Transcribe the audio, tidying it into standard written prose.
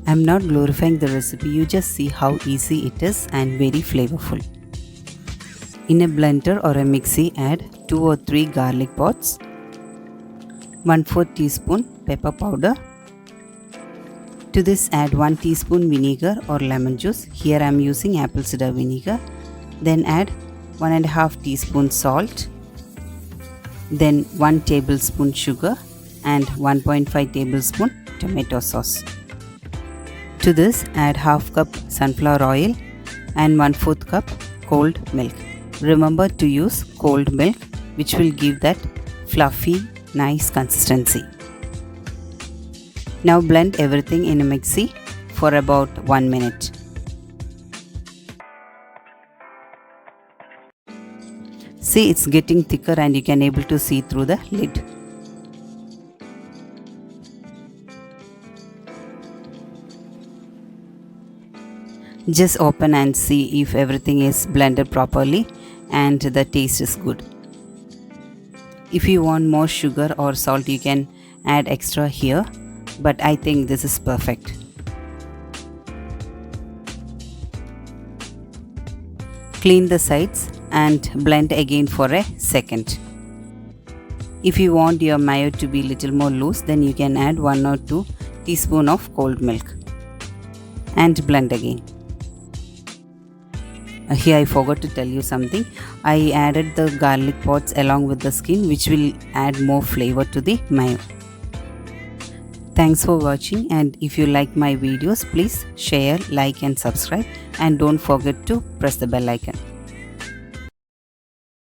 I'm not glorifying the recipe, you just see how easy it is and very flavorful. In a blender or a mixie, add 2 or 3 garlic pods, 1/4 teaspoon pepper powder. To this add 1 teaspoon vinegar or lemon juice. Here I am using apple cider vinegar. Then add 1.5 teaspoon salt. Then 1 tablespoon sugar and 1.5 tablespoon tomato sauce. To this add half cup sunflower oil and 1/4 cup cold milk. Remember to use cold milk, which will give that fluffy, nice consistency. Now blend everything in a mixie for about 1 minute. See, it's getting thicker and you can able to see through the lid. Just open and see if everything is blended properly and the taste is good. If you want more sugar or salt, you can add extra here, but I think this is perfect. Clean the sides and blend again for a second. If you want your mayo to be little more loose, then you can add 1 or 2 teaspoon of cold milk and blend again. Here I forgot to tell you something. I added the garlic pods along with the skin, which will add more flavor to the mayo. Thanks for watching, and if you like my videos, please share, like and subscribe, and don't forget to press the bell icon.